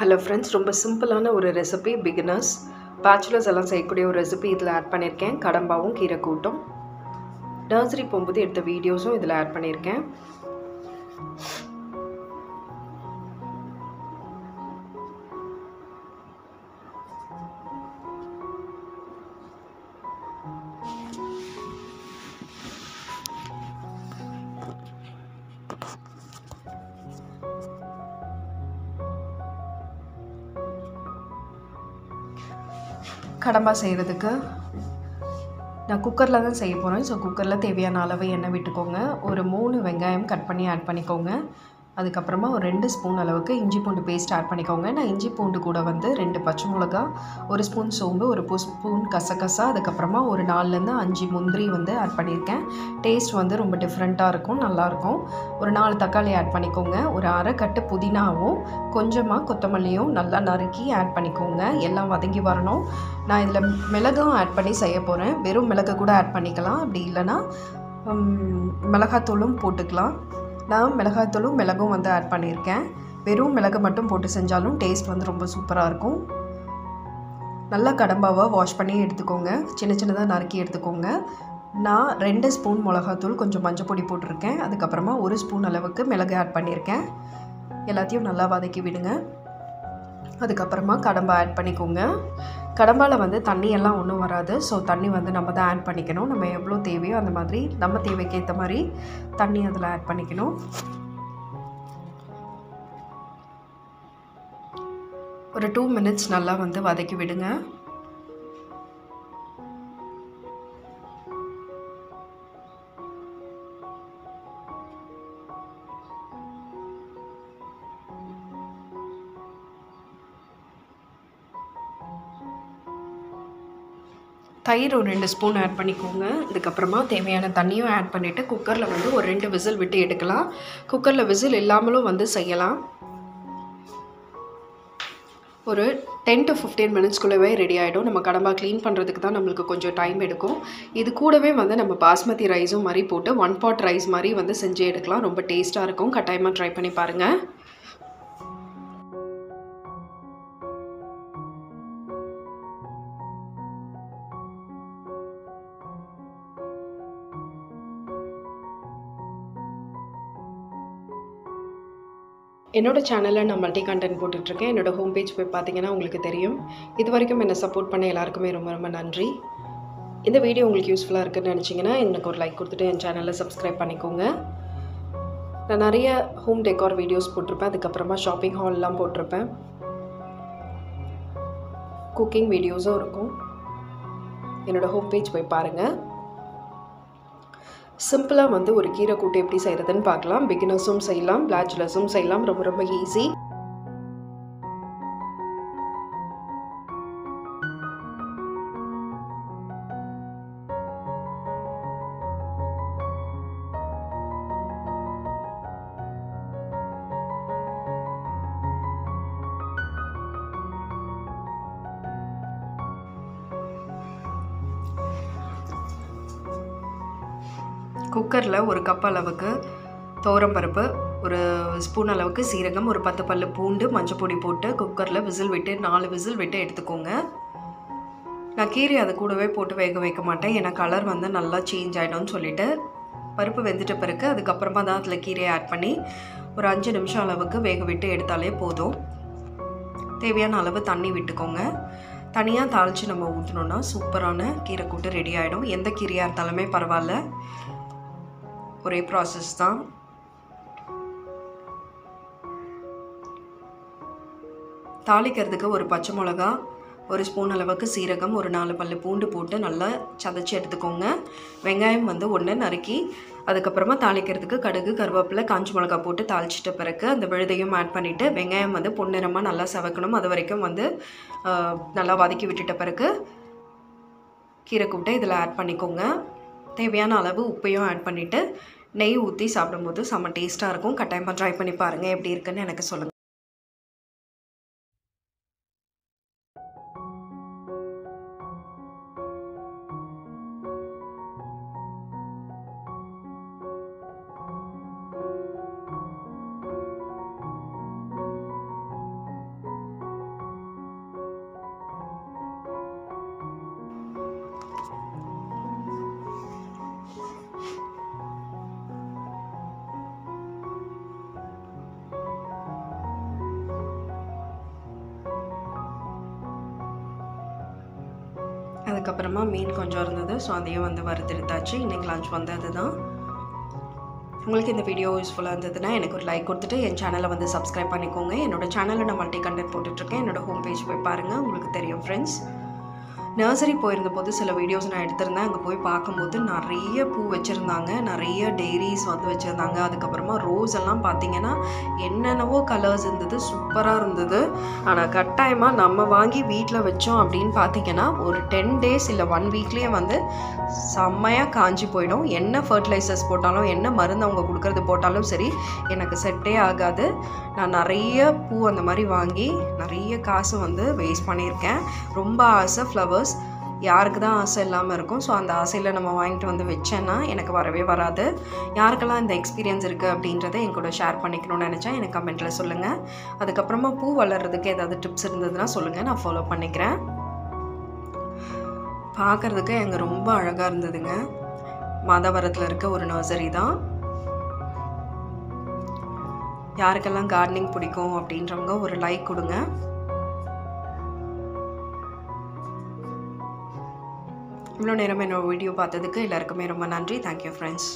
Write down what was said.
Hello friends, ரொம்ப சிம்பிளான ஒரு ரெசிபி. பிகினர்ஸ், பேச்சுலர்ஸ் எல்லாம் செய்யக்கூடிய ஒரு ரெசிபி இதில் ஆட் பண்ணியிருக்கேன். கடம்பாவும் கீரை கூட்டும். நர்சரி போகும்போது எடுத்த வீடியோஸும் இதில் ஆட் பண்ணியிருக்கேன். கடம்பா செய்கிறதுக்கு நான் குக்கரில் தான் செய்ய போகிறேன். ஸோ குக்கரில் தேவையான அளவு எண்ணெய் விட்டுக்கோங்க. ஒரு 3 வெங்காயம் கட் பண்ணி ஆட் பண்ணிக்கோங்க. அதுக்கப்புறமா ஒரு 2 ஸ்பூன் அளவுக்கு இஞ்சி பூண்டு பேஸ்ட் ஆட் பண்ணிக்கோங்க. நான் இஞ்சி பூண்டு கூட 2 பச்சை மிளகா, 1 ஸ்பூன் சோம்பு, 1 ஸ்பூன் கசகசா, அதுக்கப்புறமா ஒரு 4லேருந்து 5 முந்திரி ஆட் பண்ணியிருக்கேன். டேஸ்ட் ரொம்ப டிஃப்ரெண்ட்டாக இருக்கும், நல்லாயிருக்கும். ஒரு 4 தக்காளி ஆட் பண்ணிக்கோங்க. ஒரு அரை கட்டு புதினாவும் கொஞ்சமாக கொத்தமல்லியும் நல்லா நறுக்கி ஆட் பண்ணிக்கோங்க. எல்லாம் வதங்கி வரணும். நான் இதில் மிளகும் ஆட் பண்ணி செய்ய போகிறேன். வெறும் மிளகு கூட ஆட் பண்ணிக்கலாம். அப்படி இல்லைன்னா மிளகாத்தூளும் போட்டுக்கலாம். நான் மிளகாத்தூளும் மிளகும் ஆட் பண்ணியிருக்கேன். வெறும் மிளகு மட்டும் போட்டு செஞ்சாலும் டேஸ்ட் ரொம்ப சூப்பராக இருக்கும். நல்லா கடம்பாவை வாஷ் பண்ணி எடுத்துக்கோங்க. சின்ன சின்னதாக நறுக்கி எடுத்துக்கோங்க. நான் 2 ஸ்பூன் மிளகாத்தூள், கொஞ்சம் மஞ்சள் பொடி போட்டிருக்கேன். அதுக்கப்புறமா 1 ஸ்பூன் அளவுக்கு மிளகு ஆட் பண்ணியிருக்கேன். எல்லாத்தையும் நல்லா வதக்கி விடுங்க. அதுக்கப்புறமா கடம்பா ஆட் பண்ணிக்கோங்க. கடம்பாவில் தண்ணியெல்லாம் ஒன்றும் வராது. ஸோ தண்ணி நம்ம தான் ஆட் பண்ணிக்கணும். நம்ம எவ்வளோ தேவையோ அந்த மாதிரி நம்ம தேவைக்கு ஏற்ற மாதிரி தண்ணி அதில் ஆட் பண்ணிக்கணும். ஒரு 2 மினிட்ஸ் நல்லா வதக்கி விடுங்க. தயிர் ஒரு 2 ஸ்பூன் ஆட் பண்ணிக்கோங்க. இதுக்கப்புறமா தேவையான தண்ணியும் ஆட் பண்ணிவிட்டு குக்கரில் ஒரு 2 விசில் விட்டு எடுக்கலாம். குக்கரில் விசில் இல்லாமலும் செய்யலாம். ஒரு 10 to 15 மினிட்ஸ்குள்ளவே ரெடி ஆகிடும். நம்ம கடம்பா க்ளீன் பண்ணுறதுக்கு தான் நம்மளுக்கு கொஞ்சம் டைம் எடுக்கும். இது கூடவே நம்ம பாஸ்மதி ரைஸும் மாதிரி போட்டு 1 pot ரைஸ் மாதிரி செஞ்சு எடுக்கலாம். ரொம்ப டேஸ்ட்டாக இருக்கும். கட்டாயமாக ட்ரை பண்ணி பாருங்கள். என்னோடய சேனலில் நான் மல்டி கண்டென்ட் போட்டுட்ருக்கேன். என்னோடய ஹோம் பேஜ் போய் பார்த்தீங்கன்னா உங்களுக்கு தெரியும். இது வரைக்கும் என்னை சப்போர்ட் பண்ண எல்லாருக்குமே ரொம்ப ரொம்ப நன்றி. இந்த வீடியோ உங்களுக்கு யூஸ்ஃபுல்லாக இருக்குதுன்னு நினச்சிங்கன்னா எனக்கு ஒரு லைக் கொடுத்துட்டு என் சேனலில் சப்ஸ்கிரைப் பண்ணிக்கோங்க. நான் நிறைய ஹோம் டெக்கார் வீடியோஸ் போட்டிருப்பேன். அதுக்கப்புறமா ஷாப்பிங் ஹால்லாம் போட்டிருப்பேன். குக்கிங் வீடியோஸும் இருக்கும். என்னோடய ஹோம் பேஜ் போய் பாருங்கள். சிம்பிளாக ஒரு கீரை கூட்டு எப்படி செய்கிறதுன்னு பார்க்கலாம். பிகினர்ஸும் செய்யலாம், பேச்சுலர்ஸும் செய்யலாம். ரொம்ப ரொம்ப ஈஸி. குக்கரில் ஒரு கப் அளவுக்கு துவரம்பருப்பு, ஒரு ஸ்பூன் அளவுக்கு சீரகம், ஒரு 10 பல்லு பூண்டு, மஞ்சள் பொடி போட்டு குக்கரில் விசில் விட்டு 4 விசில் விட்டு எடுத்துக்கோங்க. நான் கீரை அது கூடவே போட்டு வேக வைக்க மாட்டேன். ஏன்னா கலர் நல்லா சேஞ்ச் ஆகிடும்னு சொல்லிவிட்டு பருப்பு வெந்துட்ட பிறகு அதுக்கப்புறமா தான் அதில் கீரையை ஆட் பண்ணி ஒரு 5 நிமிஷம் அளவுக்கு வேக விட்டு எடுத்தாலே போதும். தேவையான அளவு தண்ணி விட்டுக்கோங்க. தனியாக தாளித்து நம்ம ஊற்றினோன்னா சூப்பரான கீரை கூட்டு ரெடி ஆகிடும். எந்த கீரையாக இருந்தாலுமே பரவாயில்ல, ஒரே ப்ராசஸ் தான். தாளிக்கிறதுக்கு ஒரு பச்சை மிளகா, ஒரு ஸ்பூன் அளவுக்கு சீரகம், ஒரு 4 பல்லு பூண்டு போட்டு நல்லா சதைச்சி எடுத்துக்கோங்க. வெங்காயம் 1 நறுக்கி, அதுக்கப்புறமா தாளிக்கிறதுக்கு கடுகு, கருவேப்பிலை, காஞ்ச மிளகா போட்டு தாளிச்சிட்ட பிறகு அந்த விழுதையும் ஆட் பண்ணிவிட்டு வெங்காயம் பொன்னிறமாக நல்லா செவக்கணும். அது வரைக்கும் நல்லா வதக்கி விட்டுட்ட பிறகு கீரை கூட்டை இதில் ஆட் பண்ணிக்கோங்க. தேவையான அளவு உப்பையும் ஆட் பண்ணிவிட்டு நெய் ஊற்றி சாப்பிடும்போது செம்ம டேஸ்ட்டாக இருக்கும். கட்டாயமாக ட்ரை பண்ணி பாருங்கள். எப்படி இருக்குன்னு எனக்கு சொல்லுங்கள். அதுக்கப்புறமா மீன் கொஞ்சம் இருந்தது, ஸோ அதையும் வந்து வறுத்தெடுத்தாச்சு. இன்றைக்கி லஞ்ச் வந்து அதுதான். உங்களுக்கு இந்த வீடியோ யூஸ்ஃபுல்லாக இருந்ததுன்னா எனக்கு ஒரு லைக் கொடுத்துட்டு என் சேனலை வந்து சப்ஸ்கிரைப் பண்ணிக்கோங்க. என்னோடய சேனலில் நான் மல்டி கண்டென்ட் போட்டுட்ருக்கேன். என்னோடய ஹோம் பேஜ் போய் பாருங்கள், உங்களுக்கு தெரியும் ஃப்ரெண்ட்ஸ். நர்சரி போயிருந்தபோது சில வீடியோஸ் நான் எடுத்திருந்தேன். அங்கே போய் பார்க்கும்போது நிறைய பூ வச்சுருந்தாங்க, நிறைய டெய்ரிஸ் வந்து வச்சுருந்தாங்க. அதுக்கப்புறமா ரோஸ் எல்லாம் பார்த்திங்கன்னா என்னென்னவோ கலர்ஸ் இருந்தது, சூப்பராக இருந்தது. ஆனால் கட்டாயமாக நம்ம வாங்கி வீட்டில் வச்சோம் அப்படின்னு பார்த்திங்கன்னா ஒரு 10 days இல்லை 1 weekலேயே வந்து செம்மையாக காஞ்சி போயிடும். என்ன ஃபர்டிலைசர்ஸ் போட்டாலும், என்ன மருந்து அவங்க கொடுக்குறது போட்டாலும் சரி, எனக்கு செட்டே ஆகாது. நான் நிறைய பூ அந்த மாதிரி வாங்கி நிறைய காசு வந்து வேஸ்ட் பண்ணியிருக்கேன். ரொம்ப ஆசை ஃப்ளவர்ஸ், யாருக்கு தான் ஆசை இல்லாமல் இருக்கும். ஸோ அந்த ஆசையில் நம்ம வாங்கிட்டு வந்து வச்சேன்னா எனக்கு வரவே வராது. யாருக்கெல்லாம் இந்த எக்ஸ்பீரியன்ஸ் இருக்குது அப்படின்றத என் கூட ஷேர் பண்ணிக்கணும்னு நினச்சேன். எனக்கு கமெண்ட்டில் சொல்லுங்கள். அதுக்கப்புறமா பூ வளர்கிறதுக்கு ஏதாவது டிப்ஸ் இருந்ததுன்னா சொல்லுங்கள், நான் ஃபாலோ பண்ணிக்கிறேன். பார்க்குறதுக்கு எங்கே ரொம்ப அழகாக இருந்ததுங்க. மாதாவரத்தில் இருக்க ஒரு நர்சரி தான். யாருக்கெல்லாம் கார்டனிங் பிடிக்கும் அப்படின்றவங்க ஒரு லைக் கொடுங்க. இவ்வளோ நேரம் என்னோட வீடியோ பார்த்ததுக்கு எல்லாருக்குமே ரொம்ப நன்றி. Thank you friends.